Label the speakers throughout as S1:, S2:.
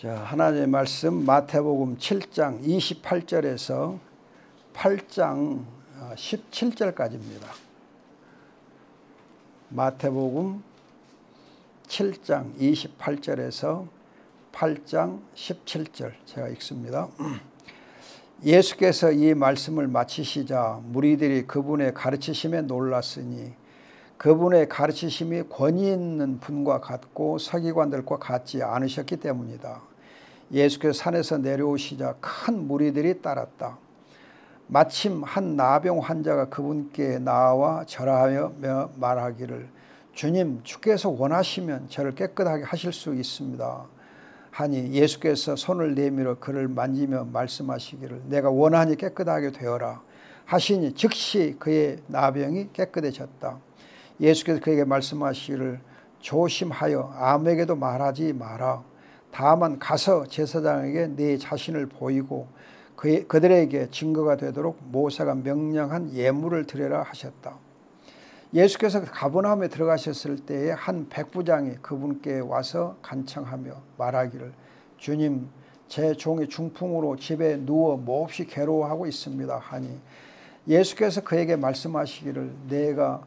S1: 자, 하나님의 말씀 마태복음 7장 28절에서 8장 17절까지입니다. 마태복음 7장 28절에서 8장 17절 제가 읽습니다. 예수께서 이 말씀을 마치시자 무리들이 그분의 가르치심에 놀랐으니 그분의 가르치심이 권위 있는 분과 같고 서기관들과 같지 않으셨기 때문이다. 예수께서 산에서 내려오시자 큰 무리들이 따랐다. 마침 한 나병 환자가 그분께 나와 절하며 말하기를 주님, 주께서 원하시면 저를 깨끗하게 하실 수 있습니다 하니 예수께서 손을 내밀어 그를 만지며 말씀하시기를 내가 원하니 깨끗하게 되어라 하시니 즉시 그의 나병이 깨끗해졌다. 예수께서 그에게 말씀하시기를 조심하여 아무에게도 말하지 마라. 다만 가서 제사장에게 네 자신을 보이고 그들에게 증거가 되도록 모세가 명령한 예물을 드려라 하셨다. 예수께서 가버나움에 들어가셨을 때에 한 백부장이 그분께 와서 간청하며 말하기를 주님, 제 종이 중풍으로 집에 누워 몹시 괴로워하고 있습니다 하니 예수께서 그에게 말씀하시기를 내가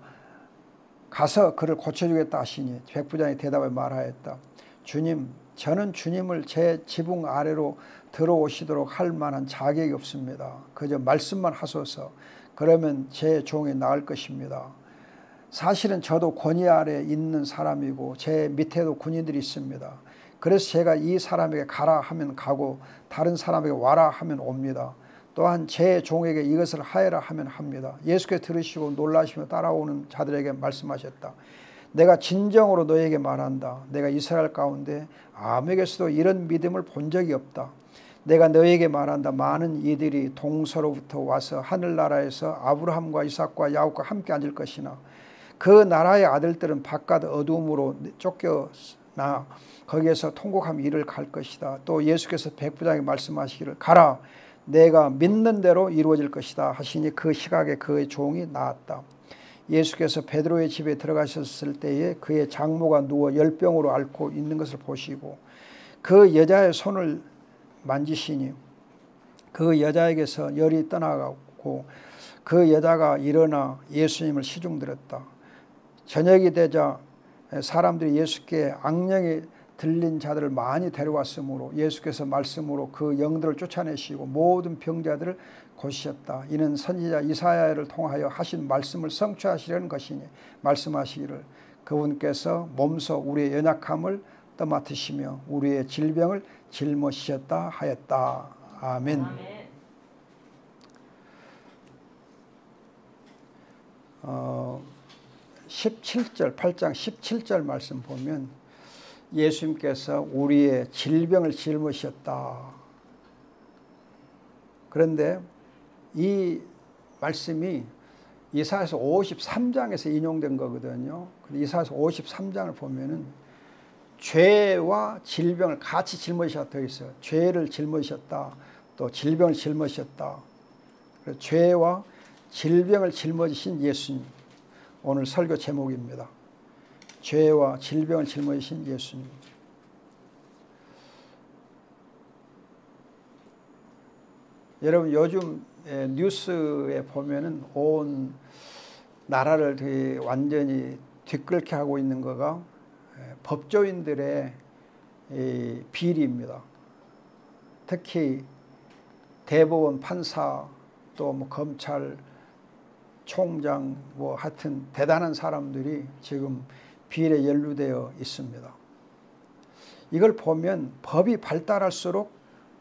S1: 가서 그를 고쳐주겠다 하시니 백부장이 대답해 말하였다. 주님, 저는 주님을 제 지붕 아래로 들어오시도록 할 만한 자격이 없습니다. 그저 말씀만 하소서. 그러면 제 종이 나을 것입니다. 사실은 저도 권위 아래 있는 사람이고 제 밑에도 군인들이 있습니다. 그래서 제가 이 사람에게 가라 하면 가고 다른 사람에게 와라 하면 옵니다. 또한 제 종에게 이것을 하여라 하면 합니다. 예수께서 들으시고 놀라시며 따라오는 자들에게 말씀하셨다. 내가 진정으로 너에게 말한다. 내가 이스라엘 가운데 아무에게서도 이런 믿음을 본 적이 없다. 내가 너에게 말한다. 많은 이들이 동서로부터 와서 하늘나라에서 아브라함과 이삭과 야곱과 함께 앉을 것이나 그 나라의 아들들은 바깥 어두움으로 쫓겨나 거기에서 통곡하며 이를 갈 것이다. 또 예수께서 백부장에게 말씀하시기를 가라. 내가 믿는 대로 이루어질 것이다 하시니 그 시각에 그의 종이 나았다. 예수께서 베드로의 집에 들어가셨을 때에 그의 장모가 누워 열병으로 앓고 있는 것을 보시고 그 여자의 손을 만지시니 그 여자에게서 열이 떠나가고 그 여자가 일어나 예수님을 시중들었다. 저녁이 되자 사람들이 예수께 악령이 들린 자들을 많이 데려왔으므로 예수께서 말씀으로 그 영들을 쫓아내시고 모든 병자들을 고치셨다. 이는 선지자 이사야를 통하여 하신 말씀을 성취하시려는 것이니 말씀하시기를 그분께서 몸소 우리의 연약함을 떠맡으시며 우리의 질병을 짊어지셨다 하였다. 아멘. 17절 8장 17절 말씀 보면 예수님께서 우리의 질병을 짊으셨다. 그런데 이 말씀이 이사야서 53장에서 인용된 거거든요. 이사야서 53장을 보면은 죄와 질병을 같이 짊으셨다 되어 있어요. 죄를 짊으셨다. 또 질병을 짊으셨다. 그래서 죄와 질병을 짊어지신 예수님. 오늘 설교 제목입니다. 죄와 질병을 짊어지신 예수님. 여러분 요즘 뉴스에 보면은 온 나라를 완전히 뒤끓게 하고 있는 거가 법조인들의 비리입니다. 특히 대법원 판사 또 뭐 검찰 총장 뭐 하여튼 대단한 사람들이 지금 비리에 연루되어 있습니다. 이걸 보면 법이 발달할수록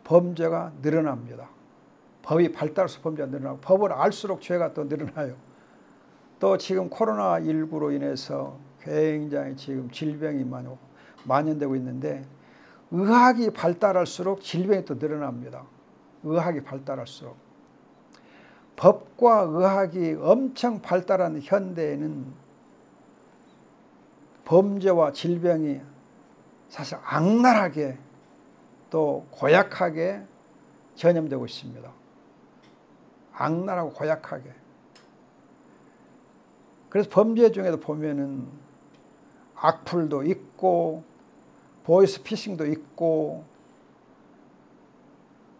S1: 범죄가 늘어납니다. 법이 발달할수록 범죄가 늘어나고 법을 알수록 죄가 또 늘어나요. 또 지금 코로나19로 인해서 굉장히 지금 질병이 만연되고 있는데 의학이 발달할수록 질병이 또 늘어납니다. 의학이 발달할수록. 법과 의학이 엄청 발달한 현대에는 범죄와 질병이 사실 악랄하게 또 고약하게 전염되고 있습니다. 악랄하고 고약하게. 그래서 범죄 중에도 보면은 악플도 있고 보이스피싱도 있고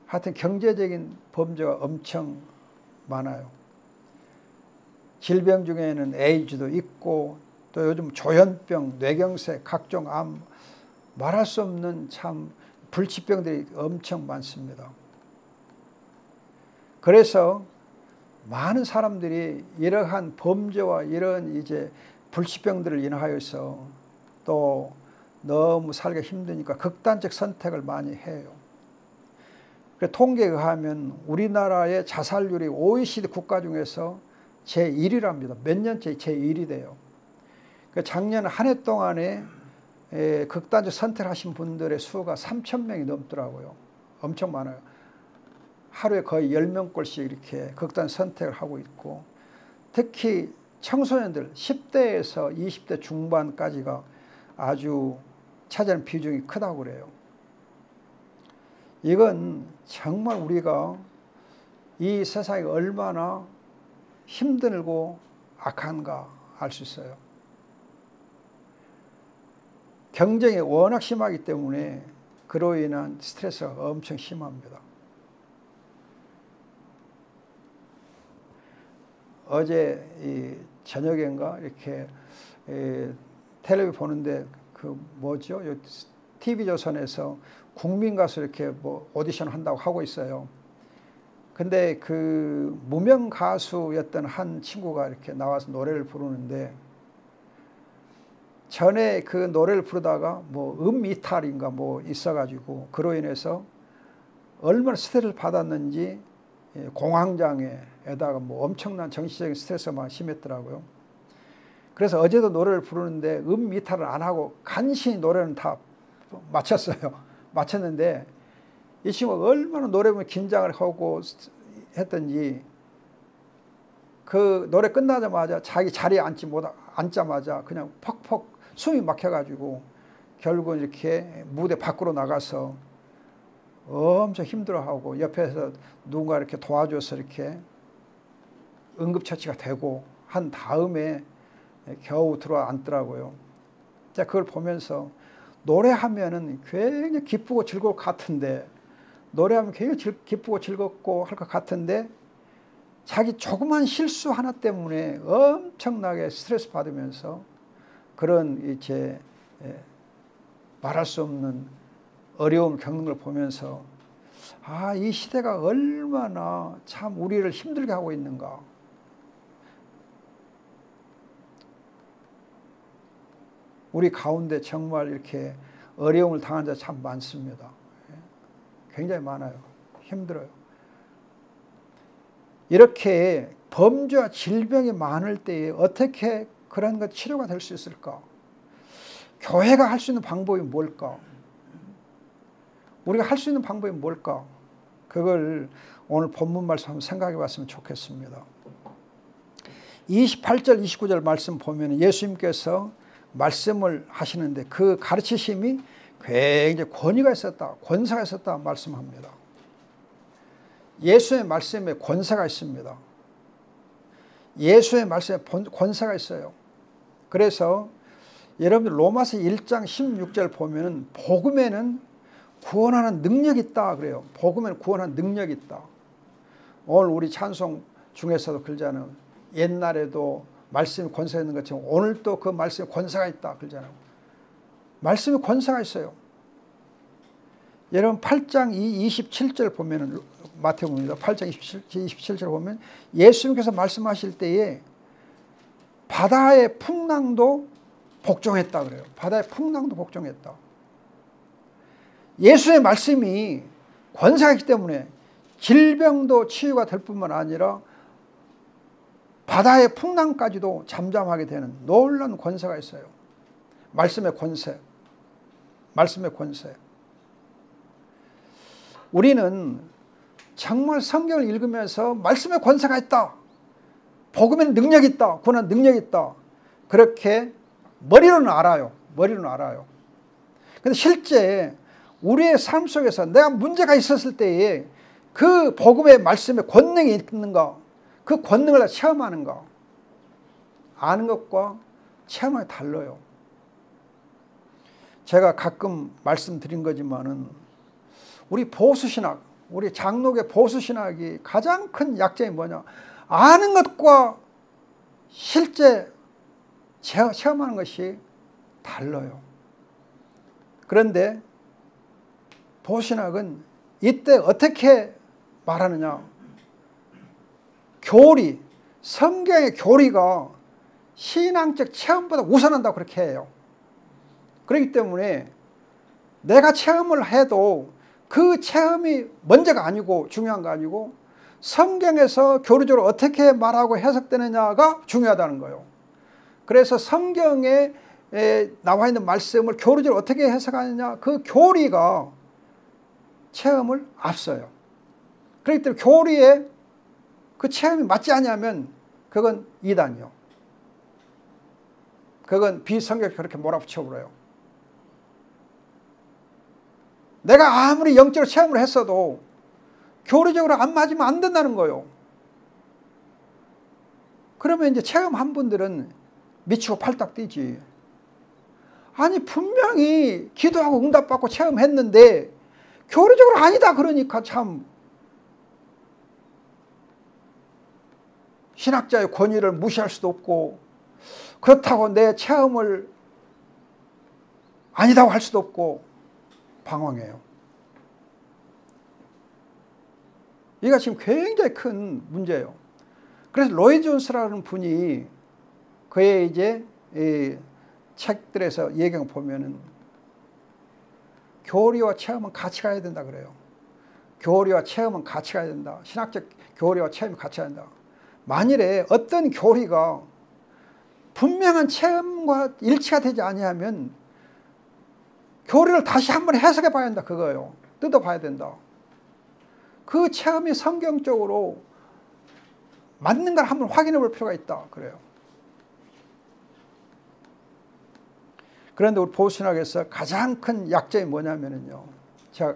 S1: 하여튼 경제적인 범죄가 엄청 많아요. 질병 중에는 에이즈도 있고 또 요즘 조현병, 뇌경색, 각종 암, 말할 수 없는 참 불치병들이 엄청 많습니다. 그래서 많은 사람들이 이러한 범죄와 이런 이제 불치병들을 인하여서 또 너무 살기가 힘드니까 극단적 선택을 많이 해요. 통계에 의하면 우리나라의 자살률이 OECD 국가 중에서 제1위랍니다. 몇 년째 제1위 돼요. 작년 한 해 동안에 극단적 선택을 하신 분들의 수가 3,000명이 넘더라고요. 엄청 많아요. 하루에 거의 10명꼴씩 이렇게 극단 선택을 하고 있고, 특히 청소년들 10대에서 20대 중반까지가 아주 차지하는 비중이 크다고 그래요. 이건 정말 우리가 이 세상이 얼마나 힘들고 악한가 알 수 있어요. 경쟁이 워낙 심하기 때문에 그로 인한 스트레스가 엄청 심합니다. 어제 이 저녁인가 이렇게 텔레비 보는데 그 뭐죠? TV조선에서 국민 가수 이렇게 뭐 오디션 한다고 하고 있어요. 근데 그 무명 가수였던 한 친구가 이렇게 나와서 노래를 부르는데, 전에 그 노래를 부르다가 뭐 이탈인가 뭐 있어가지고 그로 인해서 얼마나 스트레스를 받았는지 공황장애에다가 뭐 엄청난 정신적인 스트레스가 막 심했더라고요. 그래서 어제도 노래를 부르는데 이탈을 안 하고 간신히 노래는 다 마쳤어요. 마쳤는데 이 친구가 얼마나 노래 보면 긴장을 하고 했던지, 그 노래 끝나자마자 자기 자리에 앉자마자 그냥 퍽퍽 숨이 막혀가지고 결국은 이렇게 무대 밖으로 나가서 엄청 힘들어하고 옆에서 누군가 이렇게 도와줘서 이렇게 응급처치가 되고 한 다음에 겨우 들어앉더라고요. 제가 그걸 보면서 노래하면은 굉장히 기쁘고 즐거울 것 같은데, 노래하면 굉장히 기쁘고 즐겁고 할 것 같은데 자기 조그만 실수 하나 때문에 엄청나게 스트레스 받으면서 그런 이제 말할 수 없는 어려움을 겪는 걸 보면서 아, 이 시대가 얼마나 참 우리를 힘들게 하고 있는가. 우리 가운데 정말 이렇게 어려움을 당한 자 참 많습니다. 굉장히 많아요. 힘들어요. 이렇게 범죄와 질병이 많을 때에 어떻게 그런 것 치료가 될 수 있을까? 교회가 할 수 있는 방법이 뭘까? 우리가 할 수 있는 방법이 뭘까? 그걸 오늘 본문 말씀 한번 생각해 봤으면 좋겠습니다. 28절 29절 말씀 보면 예수님께서 말씀을 하시는데 그 가르치심이 굉장히 권위가 있었다, 권세가 있었다 말씀합니다. 예수의 말씀에 권세가 있습니다. 예수의 말씀에 권세가 있어요. 그래서 여러분들 로마서 1장 16절 보면은 복음에는 구원하는 능력이 있다 그래요. 복음에는 구원하는 능력이 있다. 오늘 우리 찬송 중에서도 그러잖아요. 옛날에도 말씀이 권세가 있는 것처럼 오늘도 그 말씀에 권세가 있다 그러잖아요. 말씀에 권세가 있어요. 여러분 8장 27절 보면은 마태복음입니다. 8장 27절 보면 예수님께서 말씀하실 때에 바다의 풍랑도 복종했다 그래요. 바다의 풍랑도 복종했다. 예수의 말씀이 권세가 있기 때문에 질병도 치유가 될 뿐만 아니라 바다의 풍랑까지도 잠잠하게 되는 놀라운 권세가 있어요. 말씀의 권세. 말씀의 권세. 우리는 정말 성경을 읽으면서 말씀의 권세가 있다. 복음에는 능력이 있다. 구원한 능력이 있다. 그렇게 머리로는 알아요. 머리로는 알아요. 근데 실제 우리의 삶 속에서 내가 문제가 있었을 때에 그 복음의 말씀에 권능이 있는가, 그 권능을 체험하는가, 아는 것과 체험하기 달라요. 제가 가끔 말씀드린 거지만은 우리 보수신학, 우리 장로교 보수신학이 가장 큰 약점이 뭐냐? 아는 것과 실제 체험하는 것이 달라요. 그런데 보수신학은 이때 어떻게 말하느냐? 교리, 성경의 교리가 신앙적 체험보다 우선한다고 그렇게 해요. 그렇기 때문에 내가 체험을 해도 그 체험이 먼저가 아니고 중요한 거 아니고 성경에서 교리적으로 어떻게 말하고 해석되느냐가 중요하다는 거예요. 그래서 성경에 나와 있는 말씀을 교리적으로 어떻게 해석하느냐, 그 교리가 체험을 앞서요. 그렇기 때문에 교리에 그 체험이 맞지 않으면 그건 이단이요. 그건 비성경 그렇게 몰아붙여버려요. 내가 아무리 영적으로 체험을 했어도 교리적으로 안 맞으면 안 된다는 거예요. 그러면 이제 체험한 분들은 미치고 팔딱 뛰지. 아니 분명히 기도하고 응답받고 체험했는데 교리적으로 아니다 그러니까 참 신학자의 권위를 무시할 수도 없고 그렇다고 내 체험을 아니다고 할 수도 없고 방황해요. 이게 지금 굉장히 큰 문제예요. 그래서 로이 존스라는 분이 그의 이제 이 책들에서 얘기를 보면은 교리와 체험은 같이 가야 된다 그래요. 교리와 체험은 같이 가야 된다. 신학적 교리와 체험이 같이 가야 된다. 만일에 어떤 교리가 분명한 체험과 일치가 되지 아니하면 교리를 다시 한번 해석해 봐야 한다 그거예요. 뜯어 봐야 된다. 그 체험이 성경적으로 맞는 걸 한번 확인해 볼 필요가 있다 그래요. 그런데 우리 보수신학에서 가장 큰 약점이 뭐냐면요, 제가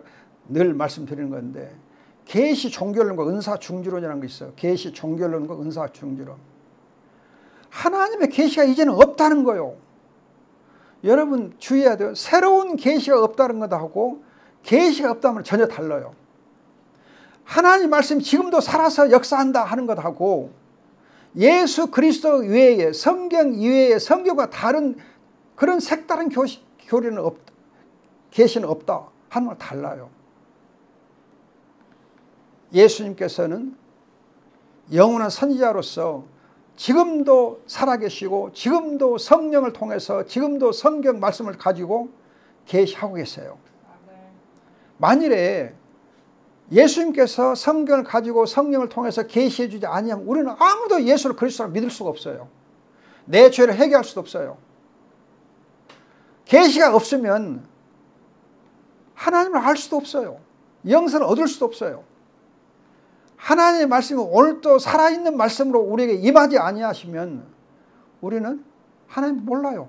S1: 늘 말씀드리는 건데 계시 종교론과 은사 중주론이라는 게 있어요. 계시 종교론과 은사 중주론. 하나님의 계시가 이제는 없다는 거예요. 여러분 주의해야 돼요. 새로운 계시가 없다는 것하고 계시가 없다면 전혀 달라요. 하나님 말씀이 지금도 살아서 역사한다 하는 것하고 예수 그리스도 외에 성경 이외에 성경과 다른 그런 색다른 교리는 없다, 계시는 없다 하는 건 달라요. 예수님께서는 영원한 선지자로서 지금도 살아계시고 지금도 성령을 통해서 지금도 성경 말씀을 가지고 계시하고 계세요. 만일에 예수님께서 성경을 가지고 성령을 통해서 계시해 주지 아니하면 우리는 아무도 예수를 그리스도로 믿을 수가 없어요. 내 죄를 해결할 수도 없어요. 계시가 없으면 하나님을 알 수도 없어요. 영생을 얻을 수도 없어요. 하나님의 말씀이 오늘도 살아있는 말씀으로 우리에게 임하지 아니하시면 우리는 하나님 몰라요.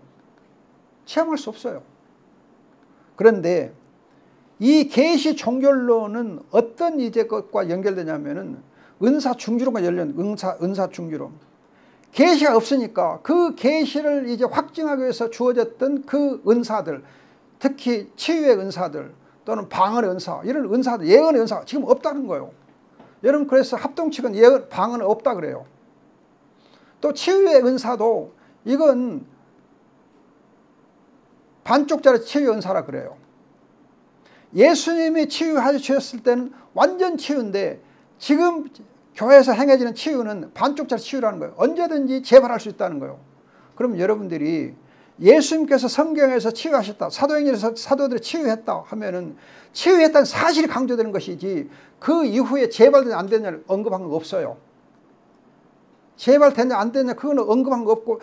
S1: 체험할 수 없어요. 그런데 이 계시 종교론은 어떤 이제 것과 연결되냐면은 은사 중주론과 연련, 은사 중주론. 계시가 없으니까 그 계시를 이제 확증하기 위해서 주어졌던 그 은사들, 특히 치유의 은사들 또는 방언의 은사, 이런 은사들, 예언의 은사가 지금 없다는 거예요. 여러분 그래서 합동측은 예언, 방언은 없다 그래요. 또 치유의 은사도 이건 반쪽짜리 치유의 은사라 그래요. 예수님이 치유하여 주셨을 때는 완전 치유인데 지금 교회에서 행해지는 치유는 반쪽짜리 치유라는 거예요. 언제든지 재발할 수 있다는 거예요. 그럼 여러분들이 예수님께서 성경에서 치유하셨다, 사도행전에서 사도들이 치유했다 하면은 치유했다는 사실이 강조되는 것이지 그 이후에 재발되냐 안 되냐를 언급한 거 없어요. 재발되냐 안 되냐 그거는 언급한 거 없고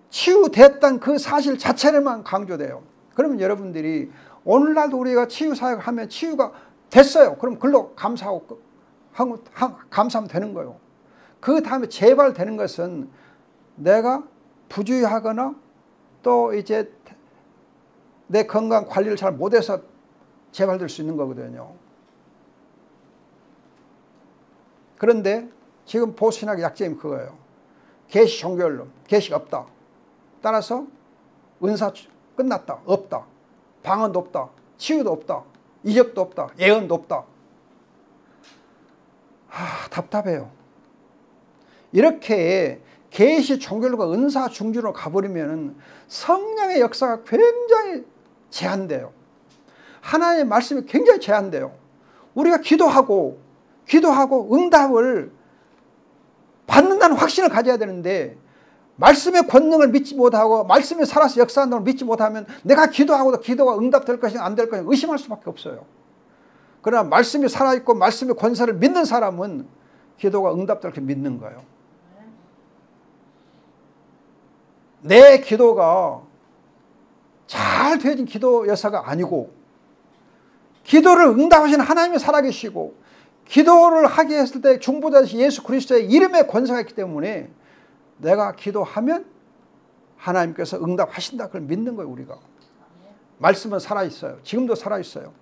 S1: 치유됐다는 그 사실 자체를만 강조돼요. 그러면 여러분들이 오늘날도 우리가 치유 사역을 하면 치유가 됐어요. 그럼 그걸로 감사하고 감사하면 되는 거예요. 그 다음에 재발되는 것은 내가 부주의하거나 또 이제 내 건강 관리를 잘 못해서 재발될 수 있는 거거든요. 그런데 지금 보수신학의 약점이 그거예요. 계시 종교론론, 계시가 없다. 따라서 은사 끝났다, 없다. 방언도 없다, 치유도 없다, 이적도 없다, 예언도 없다. 답답해요. 이렇게 계시 종교론과 은사 중주로 가버리면 성령의 역사가 굉장히 제한돼요. 하나님의 말씀이 굉장히 제한돼요. 우리가 기도하고 응답을 받는다는 확신을 가져야 되는데 말씀의 권능을 믿지 못하고 말씀이 살아서 역사한다는 걸 믿지 못하면 내가 기도하고도 기도가 응답될 것인가 안 될 것인가 의심할 수밖에 없어요. 그러나 말씀이 살아있고 말씀의 권세를 믿는 사람은 기도가 응답될 걸 믿는 거예요. 내 기도가 잘 되어진 기도 여사가 아니고 기도를 응답하시는 하나님이 살아계시고 기도를 하게 했을 때 중보자이신 예수 그리스도의 이름에 권세가 있기 때문에 내가 기도하면 하나님께서 응답하신다. 그걸 믿는 거예요. 우리가. 말씀은 살아있어요. 지금도 살아있어요.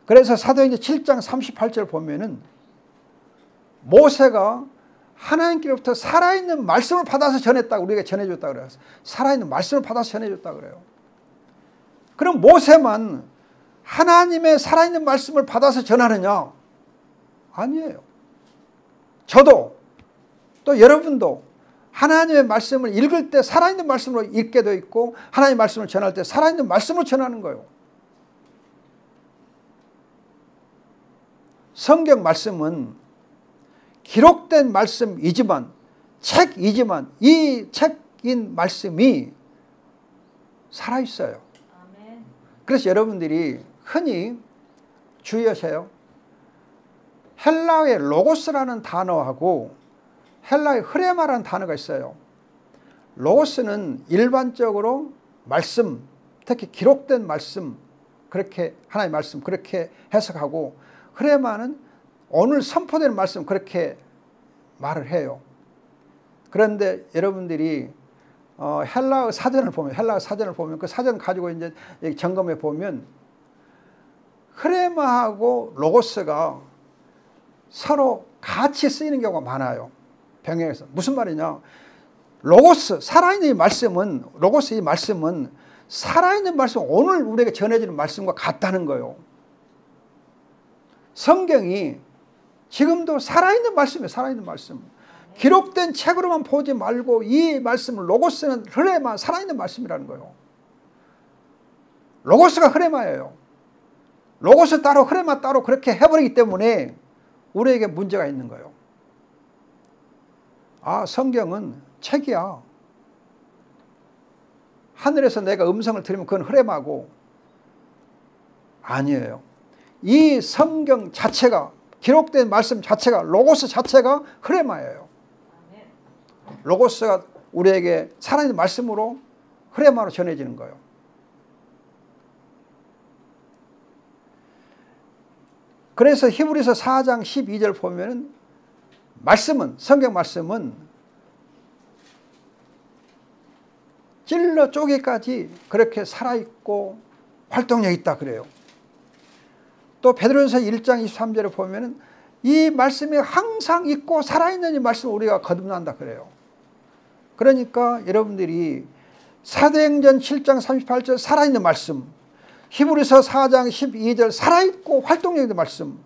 S1: 그래서 사도행전 7장 38절 보면은 모세가 하나님께로부터 살아있는 말씀을 받아서 전했다. 우리에게 전해줬다 그래요. 살아있는 말씀을 받아서 전해줬다 그래요. 그럼 모세만 하나님의 살아있는 말씀을 받아서 전하느냐? 아니에요. 저도 또 여러분도 하나님의 말씀을 읽을 때 살아있는 말씀으로 읽게 되어 있고 하나님의 말씀을 전할 때 살아있는 말씀으로 전하는 거예요. 성경 말씀은 기록된 말씀이지만 책이지만 이 책인 말씀이 살아있어요. 그래서 여러분들이 흔히 주의하세요. 헬라어의 로고스라는 단어하고 헬라어의 흐레마라는 단어가 있어요. 로고스는 일반적으로 말씀, 특히 기록된 말씀, 그렇게 하나님의 말씀 그렇게 해석하고 흐레마는 오늘 선포되는 말씀 그렇게 말을 해요. 그런데 여러분들이 헬라어 사전을 보면 그 사전 가지고 이제 점검해 보면 흐레마하고 로고스가 서로 같이 쓰이는 경우가 많아요. 병행해서. 무슨 말이냐? 로고스, 살아있는 이 말씀은, 로고스 이 말씀은 살아있는 말씀, 오늘 우리에게 전해지는 말씀과 같다는 거예요. 성경이 지금도 살아있는 말씀이에요. 살아있는 말씀. 기록된 책으로만 보지 말고 이 말씀을 로고스는 흐레마, 살아있는 말씀이라는 거예요. 로고스가 흐레마예요. 로고스 따로 흐레마 따로 그렇게 해버리기 때문에 우리에게 문제가 있는 거예요. 아, 성경은 책이야. 하늘에서 내가 음성을 들으면 그건 흐레마고 아니에요. 이 성경 자체가 기록된 말씀 자체가 로고스 자체가 흐레마예요. 로고스가 우리에게 살아있는 말씀으로 흐레마로 전해지는 거예요. 그래서 히브리서 4장 12절 보면은 말씀은 성경 말씀은 찔러 쪼개까지 그렇게 살아있고 활동력 있다 그래요. 또 베드로전서 1장 23절에 보면은 이 말씀이 항상 있고 살아있는 이 말씀을 우리가 거듭난다 그래요. 그러니까 여러분들이 사도행전 7장 38절 살아있는 말씀, 히브리서 4장 12절 살아있고 활동력 있는 말씀,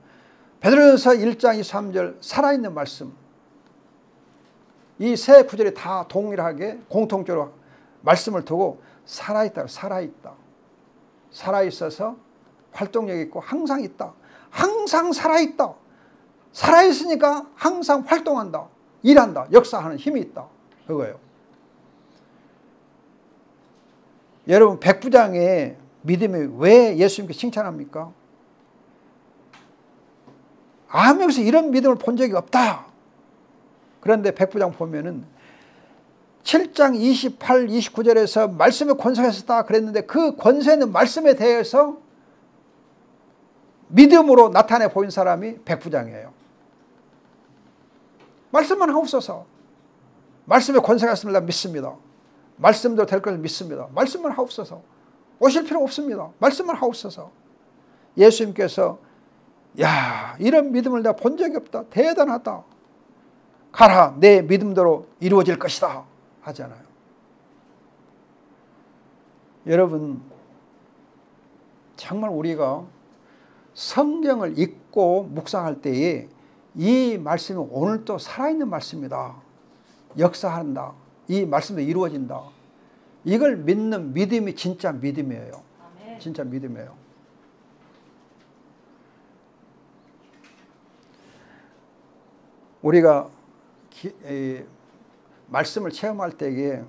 S1: 베드로전서 1장 23절 살아있는 말씀, 이 세 구절이 다 동일하게 공통적으로 말씀을 두고 살아있다, 살아있다. 살아있어서 활동력 있고 항상 있다. 항상 살아있다. 살아있으니까 항상 활동한다. 일한다. 역사하는 힘이 있다. 그거예요. 여러분 백부장의 믿음이 왜 예수님께 칭찬합니까? 아무에서 이런 믿음을 본 적이 없다. 그런데 백부장 보면은 7장 28, 29절에서 말씀의 권세가 있었다 그랬는데 그 권세는 말씀에 대해서 믿음으로 나타내 보인 사람이 백부장이에요. 말씀만 하옵소서. 말씀의 권세가 있습니다. 믿습니다. 말씀대로 될 것을 믿습니다. 말씀만 하옵소서. 오실 필요 없습니다. 말씀만 하옵소서. 예수님께서 야, 이런 믿음을 내가 본 적이 없다. 대단하다. 가라, 내 믿음대로 이루어질 것이다 하잖아요. 여러분 정말 우리가 성경을 읽고 묵상할 때에 이 말씀이 오늘 또 살아있는 말씀이다. 역사한다. 이 말씀도 이루어진다. 이걸 믿는 믿음이 진짜 믿음이에요. 진짜 믿음이에요. 우리가 말씀을 체험할 때에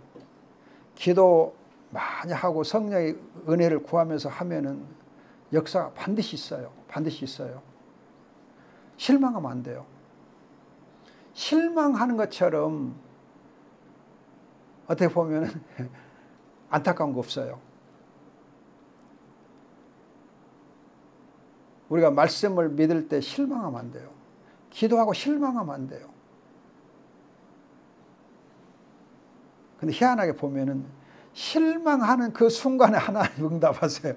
S1: 기도 많이 하고 성령의 은혜를 구하면서 하면은 역사가 반드시 있어요. 반드시 있어요. 실망하면 안 돼요. 실망하는 것처럼 어떻게 보면 안타까운 거 없어요. 우리가 말씀을 믿을 때 실망하면 안 돼요. 기도하고 실망하면 안 돼요. 근데 희한하게 보면은 실망하는 그 순간에 하나님 응답하세요.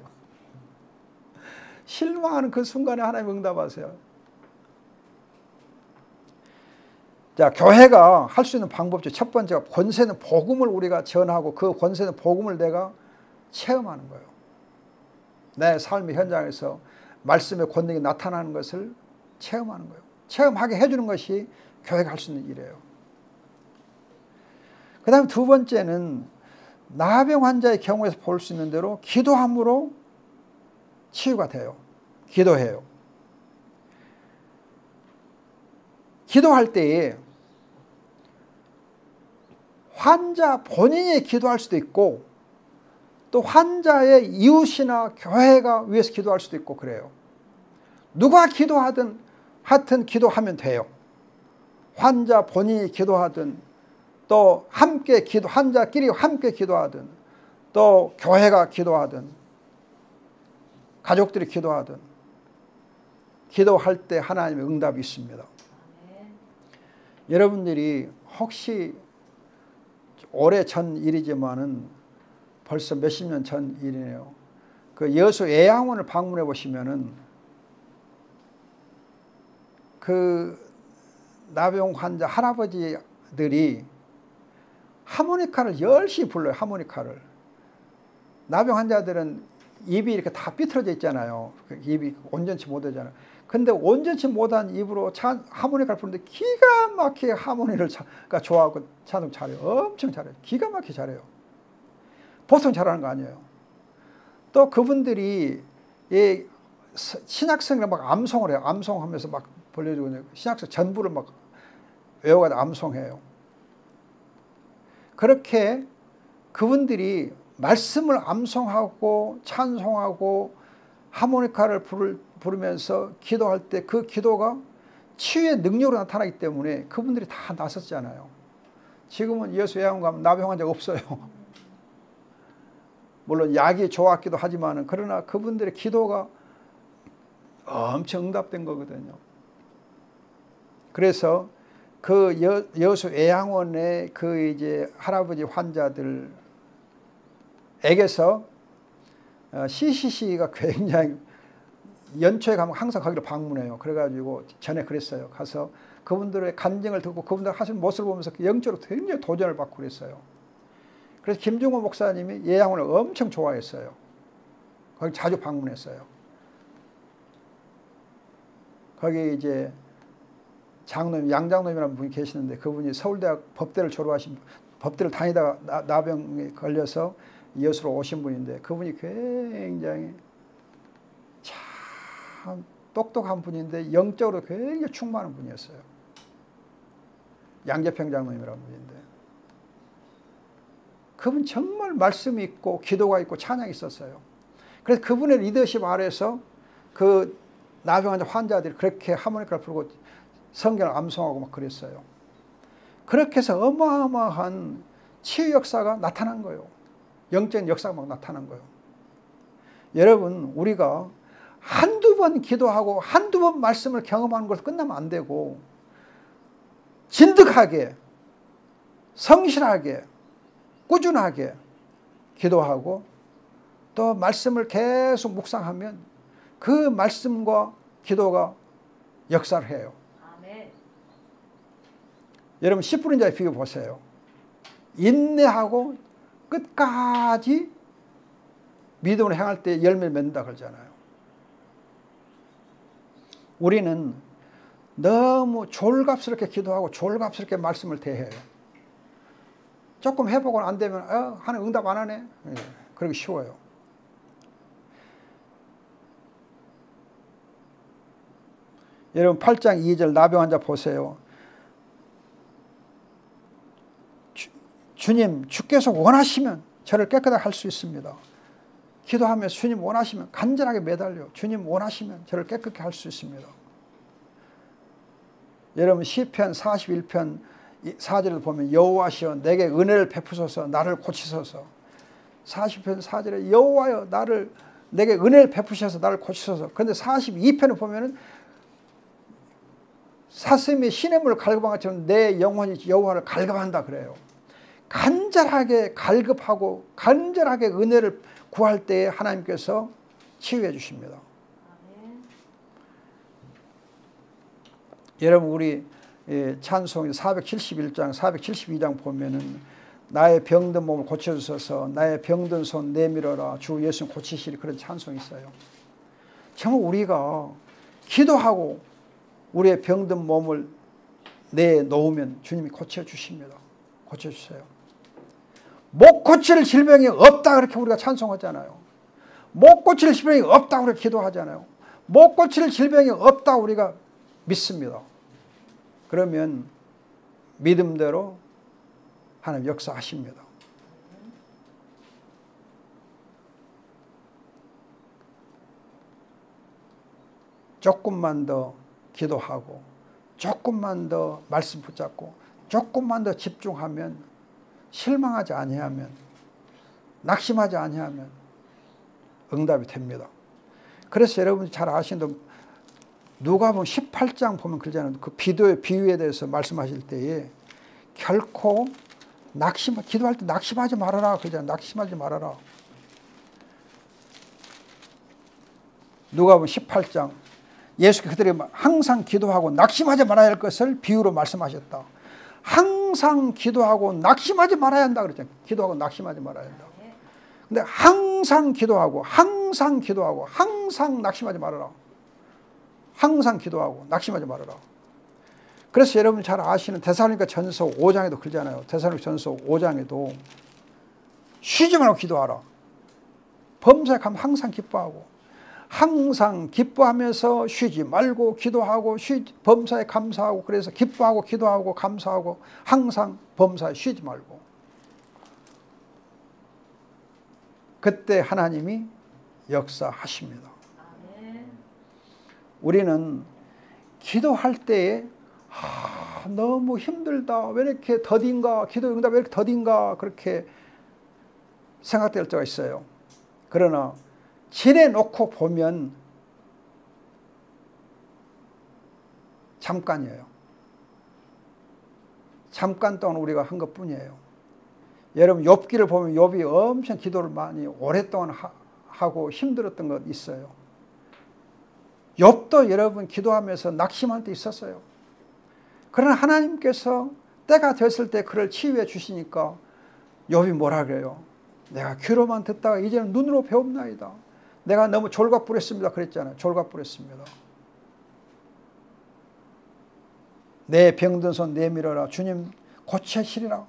S1: 실망하는 그 순간에 하나님 응답하세요. 자, 교회가 할 수 있는 방법 중 첫 번째가 권세는 복음을 우리가 전하고 그 권세는 복음을 내가 체험하는 거예요. 내 삶의 현장에서 말씀의 권능이 나타나는 것을 체험하는 거예요. 체험하게 해주는 것이 교회가 할 수 있는 일이에요. 그 다음에 두 번째는 나병 환자의 경우에서 볼 수 있는 대로 기도함으로 치유가 돼요. 기도해요. 기도할 때에 환자 본인이 기도할 수도 있고 또 환자의 이웃이나 교회가 위해서 기도할 수도 있고 그래요. 누가 기도하든 하여튼 기도하면 돼요. 환자 본인이 기도하든 또 함께 환자끼리 함께 기도하든 또 교회가 기도하든 가족들이 기도하든 기도할 때 하나님의 응답이 있습니다. 여러분들이 혹시 오래 전 일이지만은 벌써 몇십 년 전 일이네요. 그 여수 애양원을 방문해 보시면은 그 나병 환자 할아버지들이 하모니카를 열심히 불러요. 하모니카를. 나병 환자들은 입이 이렇게 다 삐뚤어져 있잖아요. 입이 온전치 못하잖아요. 근데 온전치 못한 입으로 하모니카를 부르는데 기가 막히게 하모니를 좋아하고 찬송 잘해요. 엄청 잘해요. 기가 막히게 잘해요. 보통 잘하는 거 아니에요. 또 그분들이 이 신약성을 막 암송을 해요. 암송하면서 막 벌려주고 신약성 전부를 막 외워가지고 암송해요. 그렇게 그분들이 말씀을 암송하고 찬송하고 하모니카를 부르면서 기도할 때 그 기도가 치유의 능력으로 나타나기 때문에 그분들이 다 나섰잖아요. 지금은 예수 애양원 가면 나병 환자가 없어요. 물론 약이 좋았기도 하지만 그러나 그분들의 기도가 엄청 응답된 거거든요. 그래서 그 여수 애양원의 그 이제 할아버지 환자들에게서 CCC가 굉장히 연초에 가면 항상 거기를 방문해요. 그래가지고 전에 그랬어요. 가서 그분들의 간증을 듣고 그분들 하시는 모습을 보면서 영적으로 굉장히 도전을 받고 그랬어요. 그래서 김중호 목사님이 예양원을 엄청 좋아했어요. 거기 자주 방문했어요. 거기 이제 장로님, 양장로님이라는 분이 계시는데 그분이 서울대학 법대를 졸업하신, 법대를 다니다가 나병에 걸려서 여수로 오신 분인데 그분이 굉장히 참 똑똑한 분인데 영적으로 굉장히 충만한 분이었어요. 양재평 장로님이라는 분인데 그분 정말 말씀이 있고 기도가 있고 찬양이 있었어요. 그래서 그분의 리더십 아래서 그 나병 환자들이 그렇게 하모니카를 불고 성경을 암송하고 막 그랬어요. 그렇게 해서 어마어마한 치유 역사가 나타난 거예요. 영적인 역사가 막 나타난 거예요. 여러분, 우리가 한두 번 기도하고 한두 번 말씀을 경험하는 것으로 끝나면 안 되고 진득하게 성실하게 꾸준하게 기도하고 또 말씀을 계속 묵상하면 그 말씀과 기도가 역사를 해요. 아멘. 여러분 10분인 자의 비교 보세요. 인내하고 끝까지 믿음을 행할 때 열매를 맺는다 그러잖아요. 우리는 너무 졸갑스럽게 기도하고 졸갑스럽게 말씀을 대해요. 조금 해보고 안 되면 하나님 응답 안 하네. 그러기 쉬워요. 여러분 8장 2절 나병 환자 보세요. 주님 주께서 원하시면 저를 깨끗하게 할 수 있습니다. 기도하면서 주님 원하시면 간절하게 매달려 주님 원하시면 저를 깨끗하게 할 수 있습니다. 여러분 시편 41편 4절을 보면 여호와시여 내게 은혜를 베푸소서 나를 고치소서. 40편 4절에 여호와여 내게 은혜를 베푸셔서 나를 고치소서. 그런데 42편을 보면은 사슴이 시냇물을 갈급한 것처럼 내 영혼이 여호와를 갈급한다 그래요. 간절하게 갈급하고 간절하게 은혜를 구할 때에 하나님께서 치유해 주십니다. 여러분 우리 찬송 471장 472장 보면은 나의 병든 몸을 고쳐주소서 나의 병든 손 내밀어라 주 예수님 고치시리 그런 찬송이 있어요. 정말 우리가 기도하고 우리의 병든 몸을 내놓으면 주님이 고쳐주십니다. 고쳐주세요. 못 고칠 질병이 없다 그렇게 우리가 찬송하잖아요. 못 고칠 질병이 없다 우리가 기도하잖아요. 못 고칠 질병이 없다 우리가 믿습니다. 그러면 믿음대로 하나님 역사하십니다. 조금만 더 기도하고 조금만 더 말씀 붙잡고 조금만 더 집중하면 실망하지 아니하면 낙심하지 아니하면 응답이 됩니다. 그래서 여러분이 잘 아시는 누가복음 18장 보면 그러잖아요. 그 비유에 대해서 말씀하실 때에 결코 기도할 때 낙심하지 말아라 그러잖아요. 낙심하지 말아라. 누가복음 18장 예수께서 그들에게 항상 기도하고 낙심하지 말아야 할 것을 비유로 말씀하셨다. 항상 기도하고 낙심하지 말아야 한다 그랬잖아요. 기도하고 낙심하지 말아야 한다. 근데 항상 기도하고 항상 낙심하지 말아라. 항상 기도하고 낙심하지 말아라. 그래서 여러분 잘 아시는 데살로니가 전서 5장에도 그러잖아요. 데살로니가 전서 5장에도 쉬지 말고 기도하라. 범사에 가면 항상 기뻐하고 항상 기뻐하면서 쉬지 말고 기도하고 범사에 감사하고 그래서 기뻐하고 기도하고 감사하고 항상 범사에 쉬지 말고 그때 하나님이 역사하십니다. 우리는 기도할 때에 너무 힘들다 왜 이렇게 더딘가 기도 응답 왜 이렇게 더딘가 그렇게 생각될 때가 있어요. 그러나 지내놓고 보면 잠깐이에요. 잠깐 동안 우리가 한 것뿐이에요. 여러분 욥기를 보면 욥이 엄청 기도를 많이 오랫동안 하고 힘들었던 것 있어요. 욥도 여러분 기도하면서 낙심할 때 있었어요. 그러나 하나님께서 때가 됐을 때 그를 치유해 주시니까 욥이 뭐라 그래요? 내가 귀로만 듣다가 이제는 눈으로 배웁나이다. 내가 너무 졸갑부렸습니다 그랬잖아요. 졸갑부렸습니다. 내 병든 손 내밀어라. 주님 고쳐시리라.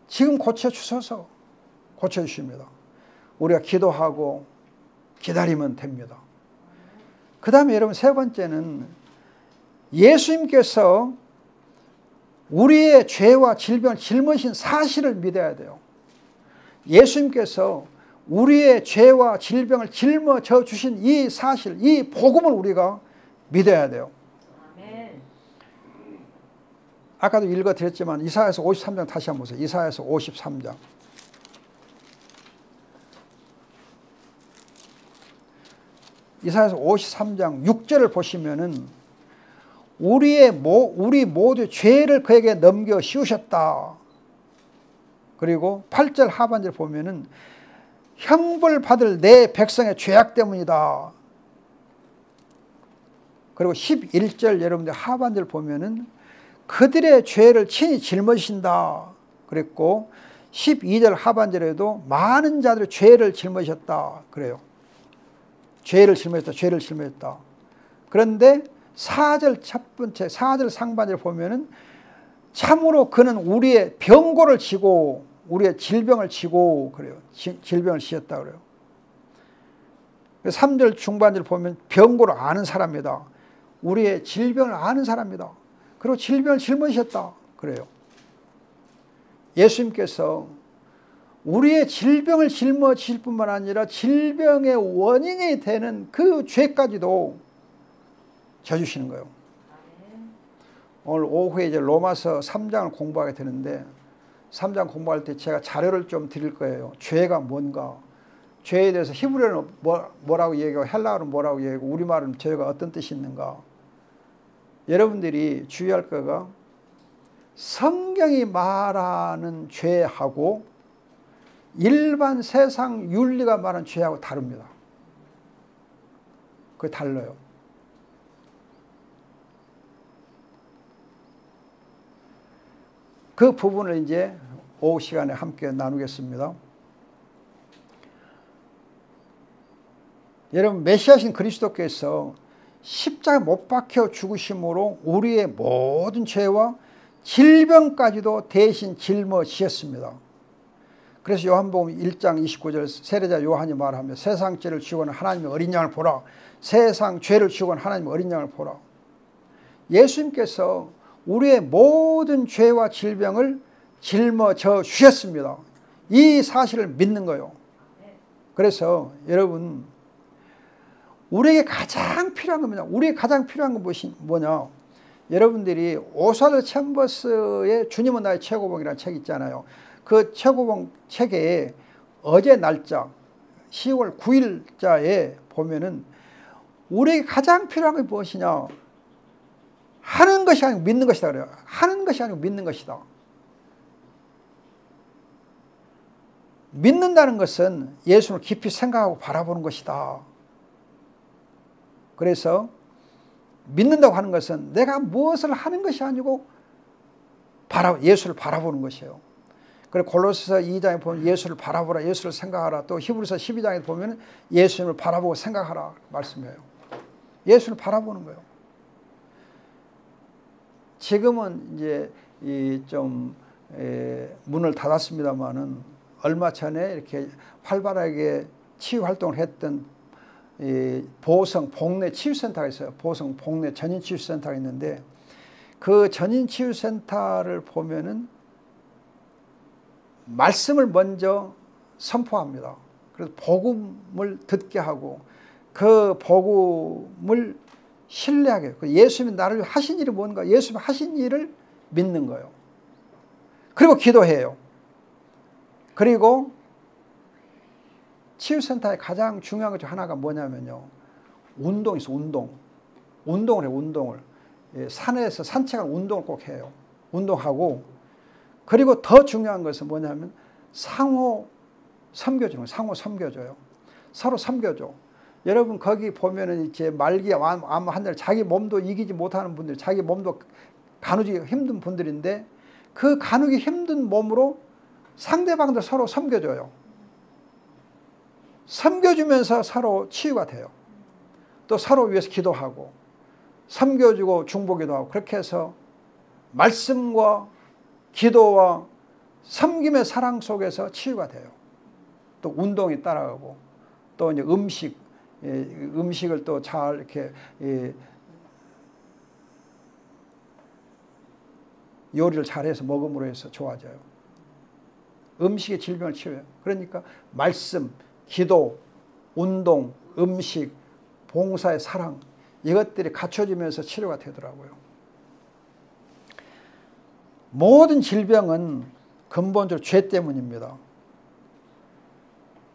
S1: 지금 고쳐주셔서 고쳐주십니다. 우리가 기도하고 기다리면 됩니다. 그 다음에 여러분 세 번째는 예수님께서 우리의 죄와 질병을 짊으신 사실을 믿어야 돼요. 예수님께서 우리의 죄와 질병을 짊어져 주신 이 사실, 이 복음을 우리가 믿어야 돼요. 아멘. 아까도 읽어드렸지만 이사야서 53장 다시 한번 보세요. 이사야서 53장. 이사야서 53장 6절을 보시면은 우리 모두 죄를 그에게 넘겨 씌우셨다. 그리고 8절 하반절 보면은 형벌 받을 내 백성의 죄악 때문이다. 그리고 11절 여러분들 하반절 보면은 그들의 죄를 친히 짊으신다. 그랬고 12절 하반절에도 많은 자들의 죄를 짊으셨다. 그래요. 죄를 짊으셨다. 죄를 짊으셨다. 그런데 4절 첫 번째 4절 상반절 보면은 참으로 그는 우리의 병고를 지고 우리의 질병을 지고 그래요. 질병을 지었다 그래요. 3절 중반절 보면 병고를 아는 사람이다. 우리의 질병을 아는 사람이다. 그리고 질병을 짊어지셨다 그래요. 예수님께서 우리의 질병을 짊어지실 뿐만 아니라 질병의 원인이 되는 그 죄까지도 져주시는 거예요. 오늘 오후에 이제 로마서 3장을 공부하게 되는데 3장 공부할 때 제가 자료를 좀 드릴 거예요. 죄가 뭔가, 죄에 대해서 히브리어는 뭐라고 얘기하고 헬라어는 뭐라고 얘기하고 우리말은 죄가 어떤 뜻이 있는가. 여러분들이 주의할 거가 성경이 말하는 죄하고 일반 세상 윤리가 말하는 죄하고 다릅니다. 그게 달라요. 그 부분을 이제 오후 시간에 함께 나누겠습니다. 여러분, 메시아신 그리스도께서 십자가에 못 박혀 죽으심으로 우리의 모든 죄와 질병까지도 대신 짊어지셨습니다. 그래서 요한복음 1장 29절 세례자 요한이 말하며 세상 죄를 지고는 하나님의 어린 양을 보라. 세상 죄를 지고는 하나님의 어린 양을 보라. 예수님께서 우리의 모든 죄와 질병을 짊어져 주셨습니다. 이 사실을 믿는 거예요. 그래서 여러분, 우리에게 가장 필요한 건 뭐냐? 우리에게 가장 필요한 건 뭐냐? 여러분들이 오살로 챔버스의 주님은 나의 최고봉이라는 책 있잖아요. 그 최고봉 책에 어제 날짜 10월 9일자에 보면은 우리에게 가장 필요한 게 무엇이냐? 하는 것이 아니고 믿는 것이다 그래요. 하는 것이 아니고 믿는 것이다. 믿는다는 것은 예수를 깊이 생각하고 바라보는 것이다. 그래서 믿는다고 하는 것은 내가 무엇을 하는 것이 아니고 예수를 바라보는 것이에요. 그리고 골로새서 2장에 보면 예수를 바라보라, 예수를 생각하라. 또 히브리서 12장에 보면 예수님을 바라보고 생각하라 말씀이에요. 예수를 바라보는 거예요. 지금은 이제 좀 문을 닫았습니다만은 얼마 전에 이렇게 활발하게 치유 활동을 했던 보성 복내 치유센터가 있어요. 보성 복내 전인치유센터가 있는데 그 전인치유센터를 보면은 말씀을 먼저 선포합니다. 그래서 복음을 듣게 하고 그 복음을 신뢰하게 해요. 예수님이 나를 하신 일이 뭔가, 예수님이 하신 일을 믿는 거예요. 그리고 기도해요. 그리고 치유센터의 가장 중요한 것 중 하나가 뭐냐면요, 운동이 있어. 운동을 해요. 운동을 산에서 산책하는 운동을 꼭 해요. 운동하고, 그리고 더 중요한 것은 뭐냐면 상호 섬겨주는 거예요. 상호 섬겨줘요. 서로 섬겨줘. 여러분 거기 보면은 이제 말기 암 환자들 자기 몸도 이기지 못하는 분들, 자기 몸도 가누기 힘든 분들인데 그 가누기 힘든 몸으로 상대방들 서로 섬겨줘요. 섬겨주면서 서로 치유가 돼요. 또 서로 위해서 기도하고 섬겨주고 중보기도 하고, 그렇게 해서 말씀과 기도와 섬김의 사랑 속에서 치유가 돼요. 또 운동이 따라가고, 또 이제 음식을 또 잘 이렇게 요리를 잘해서 먹음으로 해서 좋아져요. 음식의 질병을 치유해요. 그러니까 말씀, 기도, 운동, 음식, 봉사의 사랑, 이것들이 갖춰지면서 치료가 되더라고요. 모든 질병은 근본적으로 죄 때문입니다.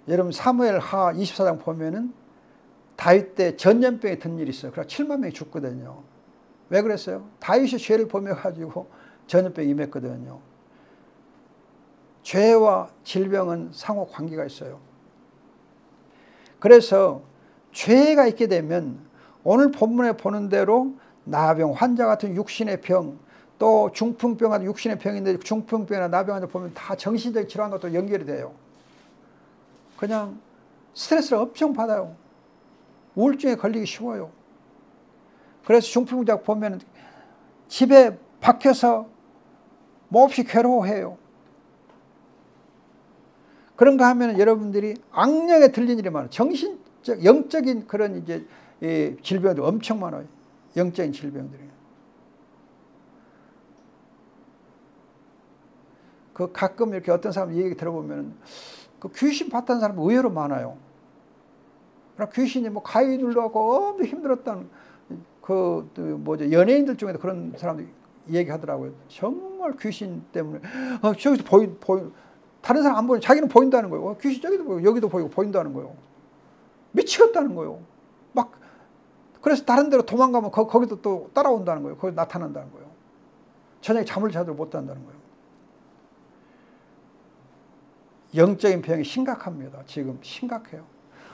S1: 여러분 사무엘하 24장 보면은 다윗 때 전염병에 든 일이 있어요. 그래서 7만 명이 죽거든요. 왜 그랬어요? 다윗이 죄를 범해가지고 전염병이 임했거든요. 죄와 질병은 상호 관계가 있어요. 그래서 죄가 있게 되면 오늘 본문에 보는 대로 나병, 환자 같은 육신의 병, 또 중풍병 같은 육신의 병인데 중풍병이나 나병 환자 보면 다 정신적 질환과 또 연결이 돼요. 그냥 스트레스를 엄청 받아요. 우울증에 걸리기 쉬워요. 그래서 중풍자 보면 집에 박혀서 몹시 괴로워해요. 그런가 하면 여러분들이 악령에 들린 일이 많아요. 정신적, 영적인 그런 이제 질병들 엄청 많아요. 영적인 질병들이. 그 가끔 이렇게 어떤 사람 얘기 들어보면 그 귀신 봤다는 사람 의외로 많아요. 귀신이 뭐 가위 눌러갖고 엄청 힘들었다는 그 뭐죠 연예인들 중에도 그런 사람들이 얘기하더라고요. 정말 귀신 때문에 저기서 다른 사람 안 보이는 자기는 보인다는 거예요. 귀신 저기도 보이고 여기도 보이고 보인다는 거예요. 미치겠다는 거예요. 막 그래서 다른 데로 도망가면 거기도 또 따라온다는 거예요. 거기 나타난다는 거예요. 저녁에 잠을 자도 못 잔다는 거예요. 영적인 병이 심각합니다. 지금 심각해요.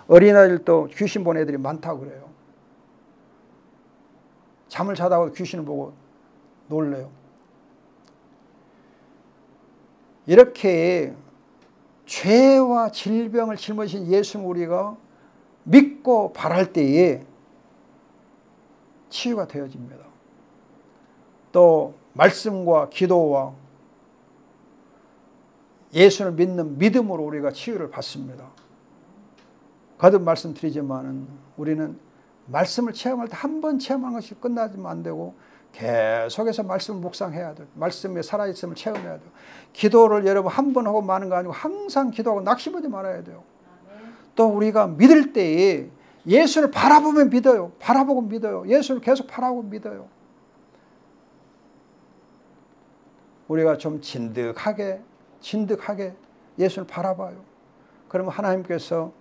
S1: 어린아이들도 귀신 본 애들이 많다고 그래요. 잠을 자다가 귀신을 보고 놀래요. 이렇게 죄와 질병을 짊어진 예수는 우리가 믿고 바랄 때에 치유가 되어집니다. 또 말씀과 기도와 예수를 믿는 믿음으로 우리가 치유를 받습니다. 거듭 말씀드리지만 우리는 말씀을 체험할 때 한 번 체험한 것이 끝나지면 안 되고 계속해서 말씀을 묵상해야 돼요. 말씀에 살아있음을 체험해야 돼요. 기도를 여러분 한 번 하고 마는 거 아니고 항상 기도하고 낙심하지 말아야 돼요. 또 우리가 믿을 때에 예수를 바라보면 믿어요. 바라보고 믿어요. 예수를 계속 바라보고 믿어요. 우리가 좀 진득하게 예수를 바라봐요. 그러면 하나님께서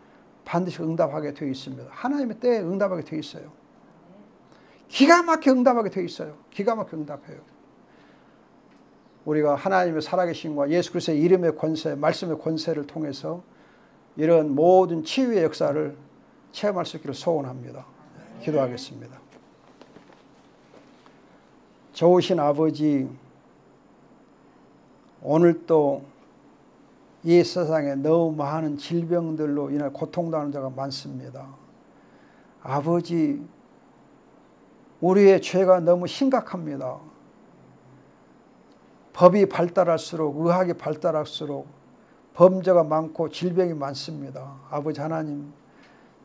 S1: 반드시 응답하게 되어 있습니다. 하나님의 때에 응답하게 되어 있어요. 기가 막히게 응답하게 되어 있어요. 기가 막히게 응답해요. 우리가 하나님의 살아계심과 예수 그리스도의 이름의 권세, 말씀의 권세를 통해서 이런 모든 치유의 역사를 체험할 수 있기를 소원합니다. 기도하겠습니다. 좋으신 아버지, 오늘 또 이 세상에 너무 많은 질병들로 인해 고통당하는 자가 많습니다. 아버지, 우리의 죄가 너무 심각합니다. 법이 발달할수록, 의학이 발달할수록 범죄가 많고 질병이 많습니다. 아버지 하나님,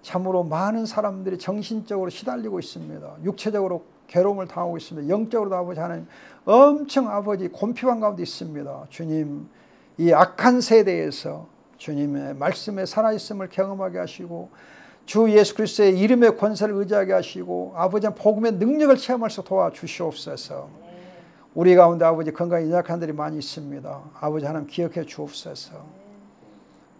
S1: 참으로 많은 사람들이 정신적으로 시달리고 있습니다. 육체적으로 괴로움을 당하고 있습니다. 영적으로도 아버지 하나님 엄청 아버지 곤피한 가운데 있습니다. 주님, 이 악한 세대에서 주님의 말씀에 살아있음을 경험하게 하시고 주 예수 그리스도의 이름의 권세를 의지하게 하시고 아버지 복음의 능력을 체험할 수 도와주시옵소서. 우리 가운데 아버지 건강에 연약한 들이 많이 있습니다. 아버지 하나님 기억해 주옵소서.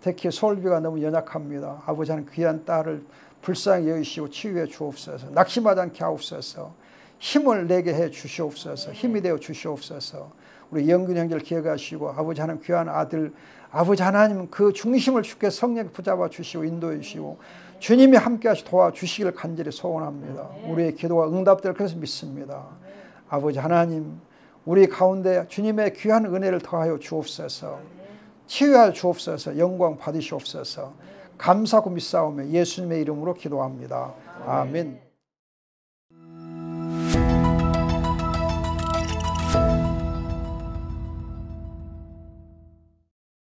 S1: 특히 솔비가 너무 연약합니다. 아버지 하나님 귀한 딸을 불쌍히 여기시고 치유해 주옵소서. 낙심하지 않게 하옵소서. 힘을 내게 해 주시옵소서. 힘이 되어 주시옵소서. 우리 영균 형제를 기억하시고 아버지 하나님 귀한 아들 아버지 하나님 그 중심을 주께 성령 붙잡아 주시고 인도해 주시고 주님이 함께 하시 도와주시기를 간절히 소원합니다. 우리의 기도가 응답될 것을 믿습니다. 아버지 하나님 우리 가운데 주님의 귀한 은혜를 더하여 주옵소서. 치유하여 주옵소서. 영광 받으시옵소서. 감사하고 믿사오며 예수님의 이름으로 기도합니다. 아멘.